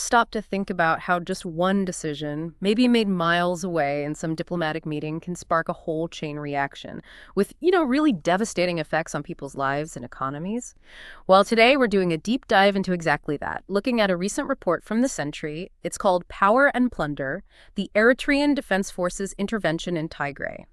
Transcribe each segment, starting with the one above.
stop to think about how just one decision, maybe made miles away in some diplomatic meeting, can spark a whole chain reaction with, really devastating effects on people's lives and economies? Well, today we're doing a deep dive into exactly that, looking at a recent report from TheSentry. It's called Power and Plunder: The Eritrean Defense Forces Intervention in Tigray.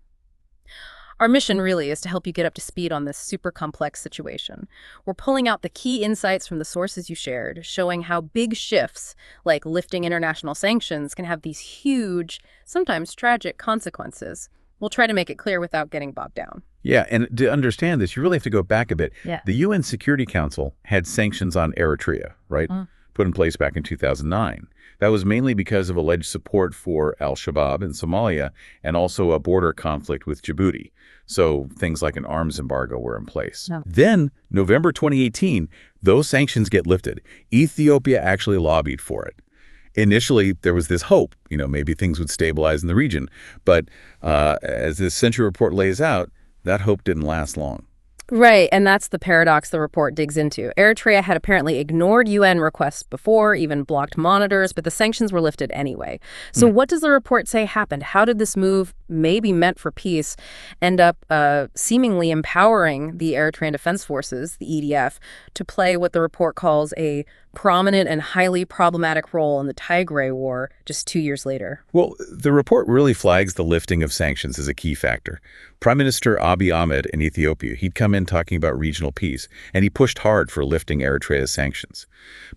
Our mission really is to help you get up to speed on this super complex situation. We're pulling out the key insights from the sources you shared, showing how big shifts, like lifting international sanctions, can have these huge, sometimes tragic consequences. We'll try to make it clear without getting bogged down. Yeah, and to understand this, you really have to go back a bit. Yeah. The UN Security Council had sanctions on Eritrea, right? Put in place back in 2009. That was mainly because of alleged support for al-Shabaab in Somalia and also a border conflict with Djibouti. So things like an arms embargo were in place. No. Then, November 2018, those sanctions get lifted. Ethiopia actually lobbied for it. Initially, there was this hope, maybe things would stabilize in the region. But as this Century report lays out, that hope didn't last long. Right, and that's the paradox the report digs into. Eritrea had apparently ignored UN requests before, even blocked monitors, but the sanctions were lifted anyway. So what does the report say happened? How did this move, maybe meant for peace, end up seemingly empowering the Eritrean Defense Forces, the EDF, to play what the report calls a prominent and highly problematic role in the Tigray war just 2 years later? Well, the report really flags the lifting of sanctions as a key factor. Prime Minister Abiy Ahmed in Ethiopia, he'd come in talking about regional peace, and he pushed hard for lifting Eritrea's sanctions.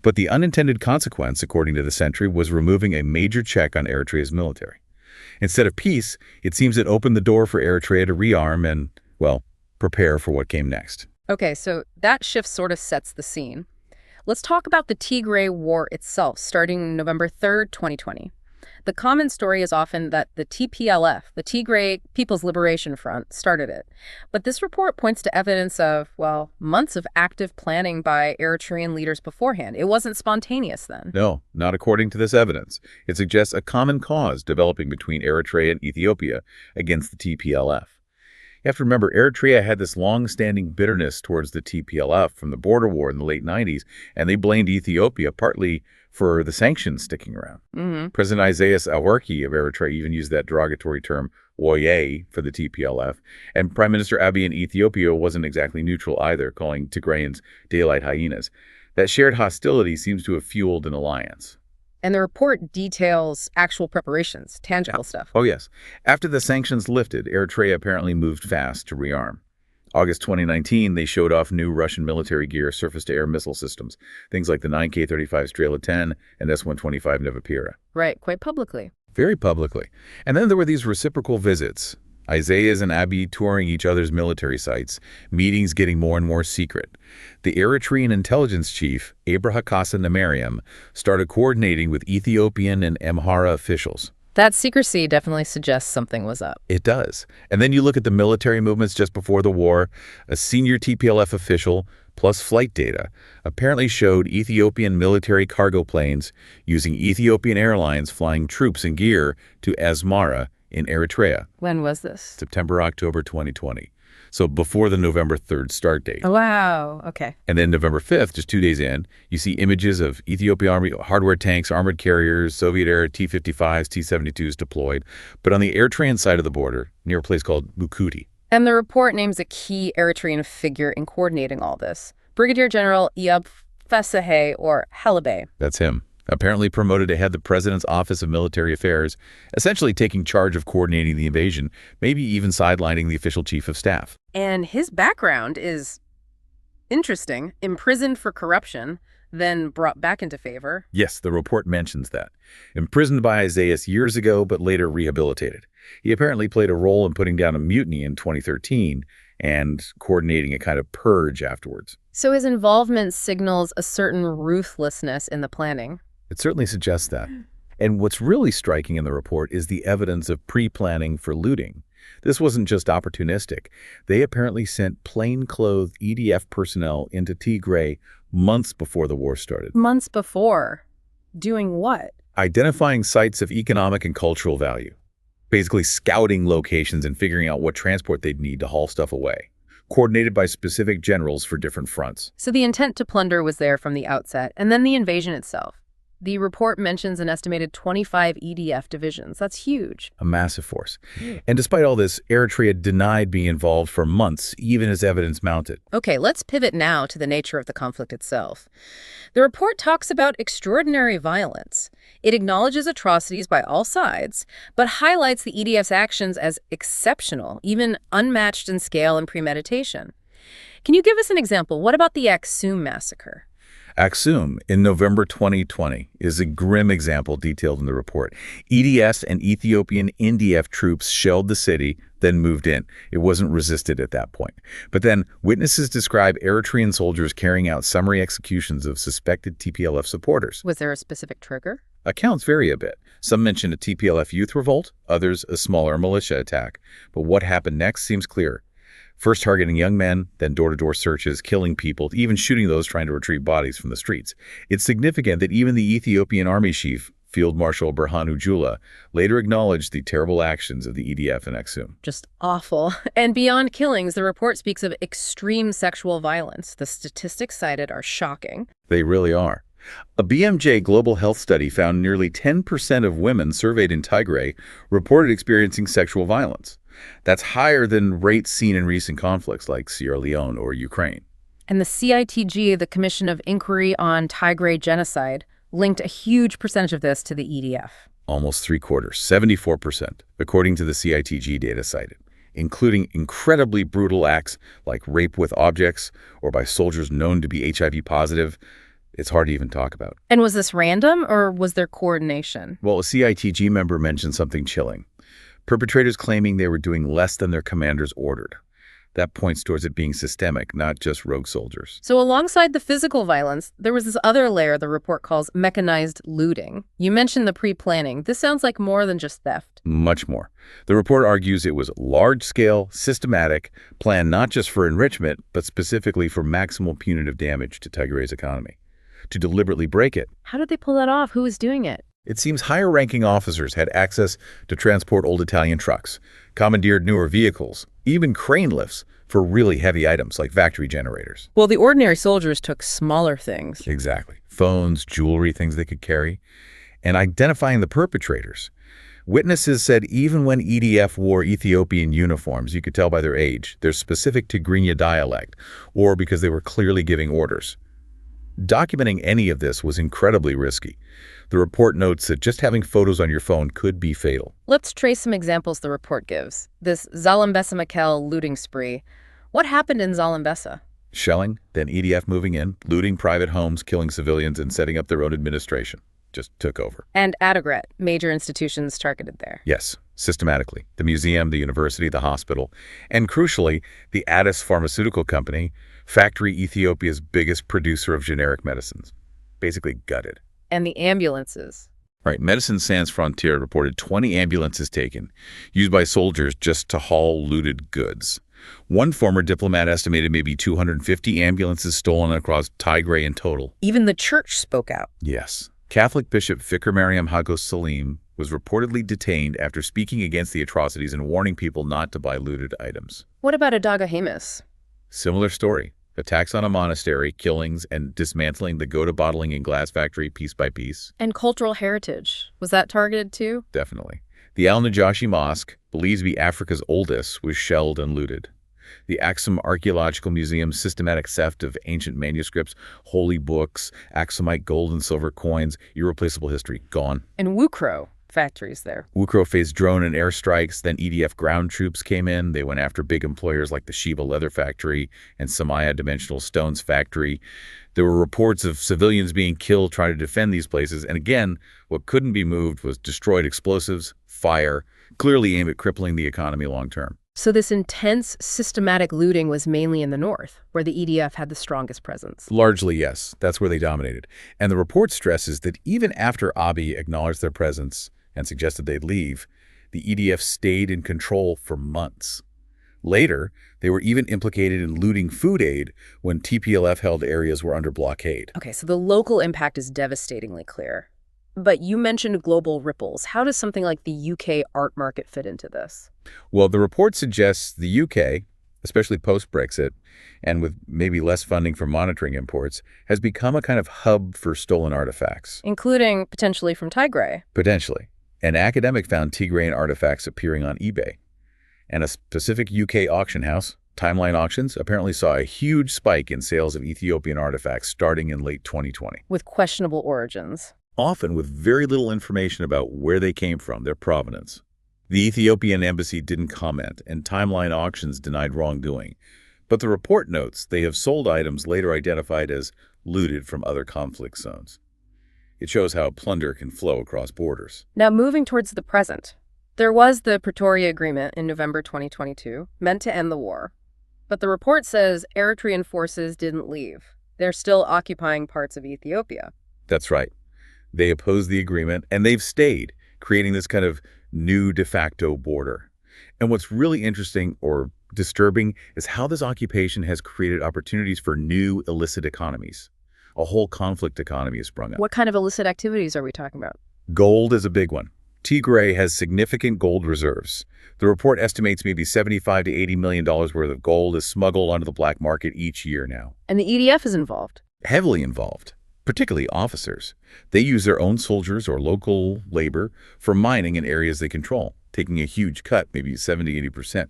But the unintended consequence, according to TheSentry, was removing a major check on Eritrea's military. Instead of peace, it seems it opened the door for Eritrea to rearm and, prepare for what came next. Okay, so that shift sort of sets the scene. Let's talk about the Tigray War itself, starting November 3rd, 2020. The common story is often that the TPLF, the Tigray People's Liberation Front, started it. But this report points to evidence of, months of active planning by Eritrean leaders beforehand. It wasn't spontaneous then. No, not according to this evidence. It suggests a common cause developing between Eritrea and Ethiopia against the TPLF. You have to remember, Eritrea had this long-standing bitterness towards the TPLF from the border war in the late 90s, and they blamed Ethiopia partly for the sanctions sticking around. President Isaias Afwerki of Eritrea even used that derogatory term, Oye, for the TPLF. And Prime Minister Abiy in Ethiopia wasn't exactly neutral either, calling Tigrayans daylight hyenas. That shared hostility seems to have fueled an alliance. And the report details actual preparations, tangible stuff. Oh, yes. After the sanctions lifted, Eritrea apparently moved fast to rearm. August 2019, they showed off new Russian military gear, surface-to-air missile systems, things like the 9K-35 Strela-10 and S-125 Novopira. Right, quite publicly. Very publicly. And then there were these reciprocal visits. Isaias and Abiy touring each other's military sites, meetings getting more and more secret. The Eritrean intelligence chief, Abrahakasa Namariam, started coordinating with Ethiopian and Amhara officials. That secrecy definitely suggests something was up. It does. And then you look at the military movements just before the war. A senior TPLF official, plus flight data, apparently showed Ethiopian military cargo planes using Ethiopian Airlines flying troops and gear to Asmara in Eritrea. When was this? September, October 2020. So before the November 3rd start date. Oh, wow. Okay. And then November 5th, just 2 days in, you see images of Ethiopian Army hardware tanks, armored carriers, Soviet-era T-55s, T-72s deployed, but on the Eritrean side of the border, near a place called Mukuti. And the report names a key Eritrean figure in coordinating all this, Brigadier General Iyab Fesehe, or Halebe. That's him. Apparently promoted to head the president's Office of Military Affairs, essentially taking charge of coordinating the invasion, maybe even sidelining the official chief of staff. And his background is interesting. Imprisoned for corruption, then brought back into favor. Yes, the report mentions that. Imprisoned by Isaias years ago, but later rehabilitated. He apparently played a role in putting down a mutiny in 2013 and coordinating a kind of purge afterwards. So his involvement signals a certain ruthlessness in the planning. It certainly suggests that. And what's really striking in the report is the evidence of pre-planning for looting. This wasn't just opportunistic. They apparently sent plainclothes EDF personnel into Tigray months before the war started. Months before? Doing what? Identifying sites of economic and cultural value. Basically scouting locations and figuring out what transport they'd need to haul stuff away. Coordinated by specific generals for different fronts. So the intent to plunder was there from the outset, and then the invasion itself. The report mentions an estimated 25 EDF divisions. That's huge. A massive force. And despite all this, Eritrea denied being involved for months, even as evidence mounted. Okay, let's pivot now to the nature of the conflict itself. The report talks about extraordinary violence. It acknowledges atrocities by all sides, but highlights the EDF's actions as exceptional, even unmatched in scale and premeditation. Can you give us an example? What about the Aksum massacre? Aksum, in November 2020, is a grim example detailed in the report. EDS and Ethiopian NDF troops shelled the city, then moved in. It wasn't resisted at that point. But then witnesses describe Eritrean soldiers carrying out summary executions of suspected TPLF supporters. Was there a specific trigger? Accounts vary a bit. Some mention a TPLF youth revolt, others a smaller militia attack. But what happened next seems clear. First targeting young men, then door-to-door searches, killing people, even shooting those trying to retrieve bodies from the streets. It's significant that even the Ethiopian army chief, Field Marshal Birhanu Jula, later acknowledged the terrible actions of the EDF in Aksum. Just awful. And beyond killings, the report speaks of extreme sexual violence. The statistics cited are shocking. They really are. A BMJ global health study found nearly 10% of women surveyed in Tigray reported experiencing sexual violence. That's higher than rates seen in recent conflicts like Sierra Leone or Ukraine. And the CITG, the Commission of Inquiry on Tigray Genocide, linked a huge percentage of this to the EDF. Almost three-quarters, 74%, according to the CITG data cited, including incredibly brutal acts like rape with objects or by soldiers known to be HIV positive. It's hard to even talk about. And was this random, or was there coordination? Well, a CITG member mentioned something chilling. Perpetrators claiming they were doing less than their commanders ordered. That points towards it being systemic, not just rogue soldiers. So alongside the physical violence, there was this other layer the report calls mechanized looting. You mentioned the pre-planning. This sounds like more than just theft. Much more. The report argues it was large-scale, systematic, planned not just for enrichment, but specifically for maximal punitive damage to Tigray's economy. To deliberately break it. How did they pull that off? Who was doing it? It seems higher-ranking officers had access to transport old Italian trucks, commandeered newer vehicles, even crane lifts for really heavy items like factory generators. Well, the ordinary soldiers took smaller things. Exactly. Phones, jewelry, things they could carry. And identifying the perpetrators. Witnesses said even when EDF wore Ethiopian uniforms, you could tell by their age, their specific Tigrinya dialect, or because they were clearly giving orders. Documenting any of this was incredibly risky. The report notes that just having photos on your phone could be fatal. Let's trace some examples the report gives. This Zalambesa-Mekelle looting spree. What happened in Zalambesa? Shelling, then EDF moving in, looting private homes, killing civilians, and setting up their own administration. Just took over. And Adigrat, major institutions targeted there. Yes, systematically. The museum, the university, the hospital, and crucially, the Addis Pharmaceutical Company, factory Ethiopia's biggest producer of generic medicines. Basically gutted. And the ambulances. Right. Medicine Sans Frontières reported 20 ambulances taken, used by soldiers just to haul looted goods. One former diplomat estimated maybe 250 ambulances stolen across Tigray in total. Even the church spoke out. Yes. Catholic Bishop Fikr Mariam Hagos Salim was reportedly detained after speaking against the atrocities and warning people not to buy looted items. What about Adaga Hamas? Similar story. Attacks on a monastery, killings, and dismantling the Gouda bottling and glass factory piece by piece. And cultural heritage. Was that targeted too? Definitely. The Al-Najashi Mosque, believed to be Africa's oldest, was shelled and looted. The Aksum Archaeological Museum's systematic theft of ancient manuscripts, holy books, Aksumite gold and silver coins, irreplaceable history, gone. And Wukro factories there. Wukro faced drone and airstrikes, then EDF ground troops came in. They went after big employers like the Sheba Leather Factory and Samaya Dimensional Stones Factory. There were reports of civilians being killed trying to defend these places. And again, what couldn't be moved was destroyed explosives, fire, clearly aimed at crippling the economy long term. So this intense, systematic looting was mainly in the north, where the EDF had the strongest presence. Largely, yes. That's where they dominated. And the report stresses that even after Abiy acknowledged their presence and suggested they'd leave, the EDF stayed in control for months. Later, they were even implicated in looting food aid when TPLF-held areas were under blockade. Okay, so the local impact is devastatingly clear. But you mentioned global ripples. How does something like the UK art market fit into this? Well, the report suggests the UK, especially post-Brexit, and with maybe less funding for monitoring imports, has become a kind of hub for stolen artifacts. Including potentially from Tigray. Potentially. An academic found Tigrayan artifacts appearing on eBay. And a specific UK auction house, Timeline Auctions, apparently saw a huge spike in sales of Ethiopian artifacts starting in late 2020. With questionable origins. Often with very little information about where they came from, their provenance. The Ethiopian embassy didn't comment, and Timeline Auctions denied wrongdoing. But the report notes they have sold items later identified as looted from other conflict zones. It shows how plunder can flow across borders. Now moving towards the present. There was the Pretoria Agreement in November 2022, meant to end the war. But the report says Eritrean forces didn't leave. They're still occupying parts of Ethiopia. That's right. They opposed the agreement, and they've stayed, creating this kind of new de facto border. And what's really interesting or disturbing is how this occupation has created opportunities for new illicit economies. A whole conflict economy has sprung up. What kind of illicit activities are we talking about? Gold is a big one. Tigray has significant gold reserves. The report estimates maybe $75 to $80 million worth of gold is smuggled onto the black market each year now. And the EDF is involved. Heavily involved, particularly officers. They use their own soldiers or local labor for mining in areas they control, taking a huge cut, maybe 70–80%.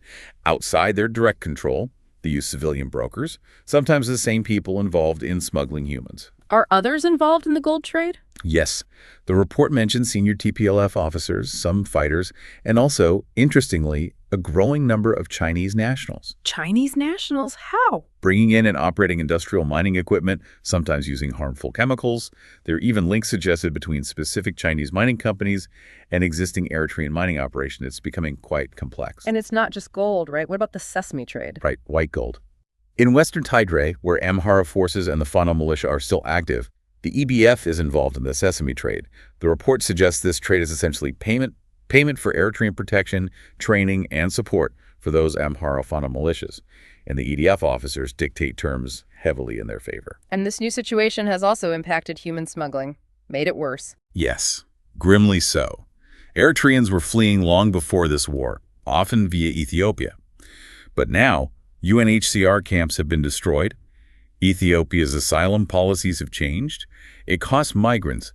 Outside their direct control, they use civilian brokers, sometimes the same people involved in smuggling humans. Are others involved in the gold trade? Yes. The report mentions senior TPLF officers, some fighters, and also, interestingly, a growing number of Chinese nationals. Chinese nationals? How? Bringing in and operating industrial mining equipment, sometimes using harmful chemicals. There are even links suggested between specific Chinese mining companies and existing Eritrean mining operation. It's becoming quite complex. And it's not just gold, right? What about the sesame trade? Right, white gold. In western Tigray, where Amhara forces and the Fano militia are still active, the EBF is involved in the sesame trade. The report suggests this trade is essentially payment for Eritrean protection, training, and support for those Amhara Fano militias. And the EDF officers dictate terms heavily in their favor. And this new situation has also impacted human smuggling, made it worse. Yes, grimly so. Eritreans were fleeing long before this war, often via Ethiopia. But now, UNHCR camps have been destroyed. Ethiopia's asylum policies have changed. It costs migrants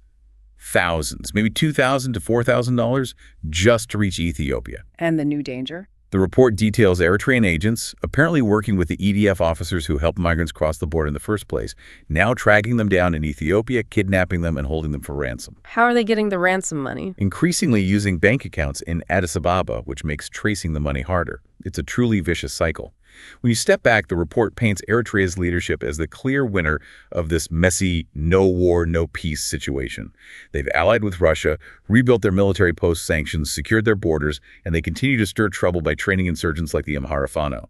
thousands, maybe $2,000 to $4,000 just to reach Ethiopia. And the new danger? The report details Eritrean agents, apparently working with the EDF officers who helped migrants cross the border in the first place, now tracking them down in Ethiopia, kidnapping them, and holding them for ransom. How are they getting the ransom money? Increasingly using bank accounts in Addis Ababa, which makes tracing the money harder. It's a truly vicious cycle. When you step back, the report paints Eritrea's leadership as the clear winner of this messy, no war, no peace situation. They've allied with Russia, rebuilt their military post-sanctions, secured their borders, and they continue to stir trouble by training insurgents like the Amhara Fano.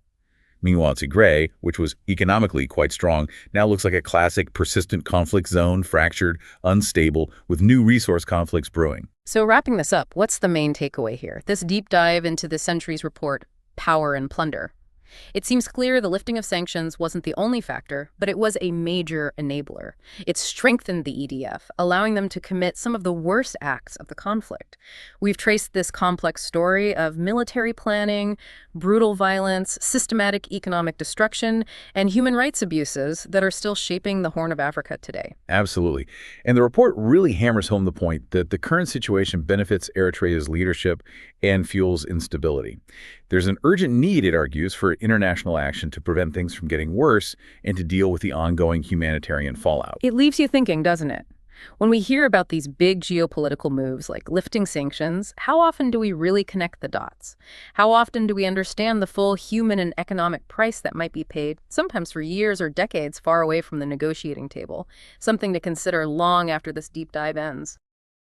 Meanwhile, Tigray, which was economically quite strong, now looks like a classic persistent conflict zone, fractured, unstable, with new resource conflicts brewing. So wrapping this up, what's the main takeaway here? This deep dive into TheSentry's report, Power and Plunder. It seems clear the lifting of sanctions wasn't the only factor, but it was a major enabler. It strengthened the EDF, allowing them to commit some of the worst acts of the conflict. We've traced this complex story of military planning, brutal violence, systematic economic destruction, and human rights abuses that are still shaping the Horn of Africa today. Absolutely. And the report really hammers home the point that the current situation benefits Eritrea's leadership and fuels instability. There's an urgent need, it argues, for international action to prevent things from getting worse and to deal with the ongoing humanitarian fallout. It leaves you thinking, doesn't it? When we hear about these big geopolitical moves like lifting sanctions, how often do we really connect the dots? How often do we understand the full human and economic price that might be paid, sometimes for years or decades far away from the negotiating table? Something to consider long after this deep dive ends.